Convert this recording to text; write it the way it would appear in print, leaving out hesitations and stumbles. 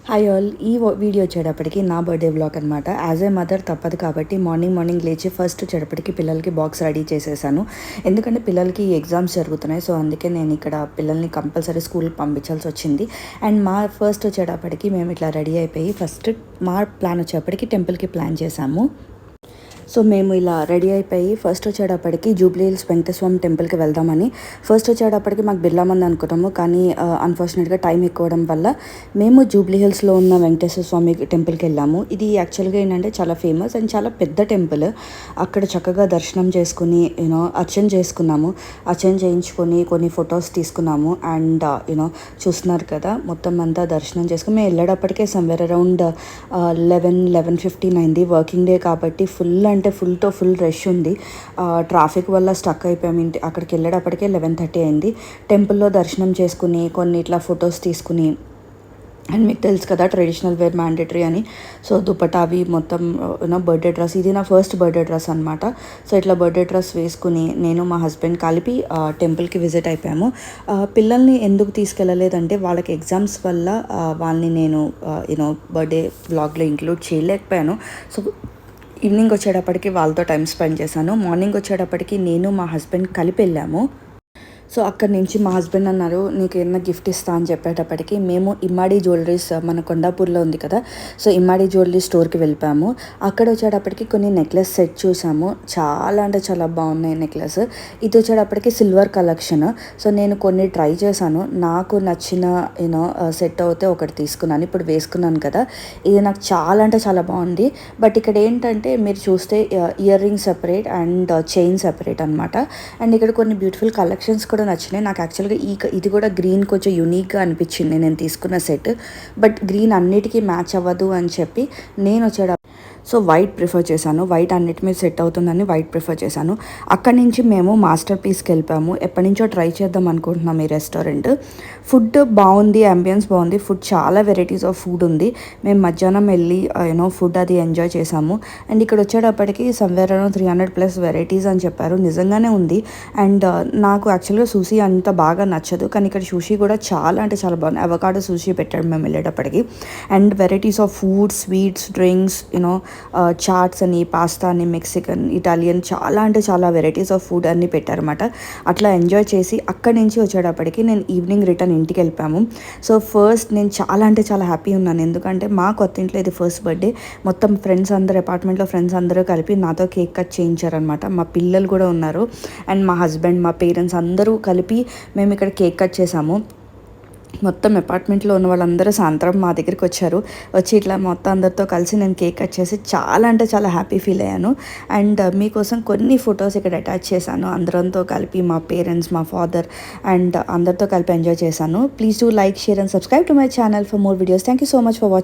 Hi all ఈ video వచ్చేటప్పటికి నా బర్త్డే వ్లాగ్ అనమాట. యాజ్ ఏ మదర్ తప్పదు కాబట్టి మార్నింగ్ లేచి ఫస్ట్ వచ్చేటప్పటికి పిల్లలకి బాక్స్ రెడీ చేసేసాను. ఎందుకంటే పిల్లలకి ఎగ్జామ్స్ జరుగుతున్నాయి. సో అందుకే నేను ఇక్కడ పిల్లల్ని కంపల్సరీ స్కూల్కి పంపించాల్సి వచ్చింది. అండ్ మా ఫస్ట్ వచ్చేటప్పటికి మేము ఇట్లా రెడీ అయిపోయి ఫస్ట్ మా ప్లాన్ వచ్చేటప్పటికి టెంపుల్కి ప్లాన్ చేసాము. సో మేము ఇలా రెడీ అయిపోయి ఫస్ట్ వచ్చేటప్పటికి జూబ్లీ హిల్స్ వెంకటేశ్వరం టెంపుల్కి వెళ్దామని ఫస్ట్ వచ్చేటప్పటికి మాకు బిర్లా మంది అనుకున్నాము. కానీ అన్ఫార్చునేట్గా టైం ఎక్కువడం వల్ల మేము జూబ్లీ హిల్స్లో ఉన్న వెంకటేశ్వర స్వామి టెంపుల్కి వెళ్ళాము. ఇది యాక్చువల్గా ఏంటంటే చాలా ఫేమస్ అండ్ చాలా పెద్ద టెంపుల్. అక్కడ చక్కగా దర్శనం చేసుకుని అర్చన చేసుకున్నాము. అర్చన చేయించుకొని కొన్ని ఫొటోస్ తీసుకున్నాము. అండ్ చూస్తున్నారు కదా మొత్తం అంతా దర్శనం చేసుకుని మేము వెళ్ళేటప్పటికే సమ్వేర్ అరౌండ్ 11-11:15 అయింది. వర్కింగ్ డే కాబట్టి ఫుల్ రష్ ఉంది. ట్రాఫిక్ వల్ల స్టక్ అయిపోయాము. అక్కడికి వెళ్ళేటప్పటికే 11:30 అయింది. టెంపుల్లో దర్శనం చేసుకుని కొన్ని ఇట్లా ఫొటోస్ తీసుకుని అండ్ మీకు తెలుసు కదా ట్రెడిషనల్ వేర్ మ్యాండేటరీ అని. సో దుపట్టా అవి మొత్తం బర్త్డే డ్రెస్, ఇది నా ఫస్ట్ బర్త్డే డ్రెస్ అనమాట. సో ఇట్లా బర్త్డే డ్రెస్ వేసుకుని నేను మా హస్బెండ్ కలిపి టెంపుల్కి విజిట్ అయిపోయాము. పిల్లల్ని ఎందుకు తీసుకెళ్ళలేదంటే వాళ్ళకి ఎగ్జామ్స్ వల్ల వాళ్ళని నేను బర్త్డే వ్లాగ్లో ఇంక్లూడ్ చేయలేకపోయాను. సో ఈవినింగ్ వచ్చేటప్పటికి వాళ్ళతో టైం స్పెండ్ చేశాను. మార్నింగ్ వచ్చేటప్పటికి నేను మా హస్బెండ్ కలిపి వెళ్ళాము. సో అక్కడి నుంచి మా హస్బెండ్ అన్నారు నీకు ఏమైనా గిఫ్ట్ ఇస్తా అని చెప్పేటప్పటికి మేము ఇమ్మాడి జ్యువెలరీస్ మన కొండాపూర్లో ఉంది కదా, సో ఇమ్మాడి జ్యువెలరీ స్టోర్కి వెళ్ళిపోయాము. అక్కడ వచ్చేటప్పటికి కొన్ని నెక్లెస్ సెట్ చూసాము. చాలా అంటే చాలా బాగున్నాయి నెక్లెస్. ఇది వచ్చేటప్పటికి సిల్వర్ కలెక్షన్. సో నేను కొన్ని ట్రై చేశాను. నాకు నచ్చిన సెట్ అవుతే ఒకటి తీసుకున్నాను. ఇప్పుడు వేసుకున్నాను కదా, ఇది నాకు చాలా అంటే చాలా బాగుంది. బట్ ఇక్కడ ఏంటంటే మీరు చూస్తే ear ring separate and chain separate అనమాట. అండ్ ఇక్కడ కొన్ని బ్యూటిఫుల్ కలెక్షన్స్ కూడా నచ్చినాయి నాకు. యాక్చువల్గా ఇది కూడా గ్రీన్ కొంచెం యూనిక్గా అనిపించింది నేను తీసుకున్న సెట్. బట్ గ్రీన్ అన్నిటికీ మ్యాచ్ అవ్వదు అని చెప్పి నేను సో వైట్ ప్రిఫర్ చేశాను. వైట్ అన్నిటి మీద సెట్ అవుతుందని వైట్ ప్రిఫర్ చేశాను. అక్కడి నుంచి మేము మాస్టర్ పీస్కి వెళ్ళిపోయాము. ఎప్పటి నుంచో ట్రై చేద్దాం అనుకుంటున్నాం ఈ రెస్టారెంట్. ఫుడ్ బాగుంది, అంబియన్స్ బాగుంది, ఫుడ్ చాలా వెరైటీస్ ఆఫ్ ఫుడ్ ఉంది. మేము మధ్యాహ్నం వెళ్ళి ఫుడ్ అది ఎంజాయ్ చేసాము. అండ్ ఇక్కడ వచ్చేటప్పటికి సమ్వేర్ 300+ వెరైటీస్ అని చెప్పారు. నిజంగానే ఉంది. అండ్ నాకు యాక్చువల్గా సూషీ అంత బాగా నచ్చదు, కానీ ఇక్కడ సూషీ కూడా చాలా అంటే చాలా బాగుంది. అవకాడో సూషీ పెట్టాడు మేము వెళ్ళేటప్పటికి. And varieties of food, sweets, drinks, chaats అని, పాస్తా అని, మెక్సికన్, ఇటాలియన్, చాలా అంటే చాలా వెరైటీస్ ఆఫ్ ఫుడ్ అన్నీ పెట్టారన్నమాట. అట్లా ఎంజాయ్ చేసి అక్కడి నుంచి వచ్చేటప్పటికి నేను ఈవినింగ్ రిటర్న్ ఇంటికి వెళ్ళిపోయాము. సో ఫస్ట్ నేను చాలా అంటే చాలా హ్యాపీ ఉన్నాను. ఎందుకంటే మా కొత్త ఇంట్లో ఇది ఫస్ట్ బర్త్డే. మొత్తం ఫ్రెండ్స్ అందరూ, అపార్ట్మెంట్లో ఫ్రెండ్స్ అందరూ కలిపి నాతో కేక్ కట్ చేయించారనమాట. మా పిల్లలు కూడా ఉన్నారు అండ్ మా హస్బెండ్, మా పేరెంట్స్ అందరూ కలిపి మేము ఇక్కడ కేక్ కట్ చేసాము. మొత్తం అపార్ట్మెంట్లో ఉన్న వాళ్ళందరూ సాయంత్రం మా దగ్గరికి వచ్చి ఇట్లా మొత్తం అందరితో కలిసి నేను కేక్ కట్ చేసి చాలా అంటే చాలా హ్యాపీ ఫీల్ అయ్యాను. అండ్ మీకోసం కొన్ని ఫొటోస్ ఇక్కడ అటాచ్ చేశాను. అందరితో కలిపి మా పేరెంట్స్, మా ఫాదర్ అండ్ అందరితో కలిపి ఎంజాయ్ చేశాను. Please do like, share and subscribe to my channel for more videos. Thank you so much for watching.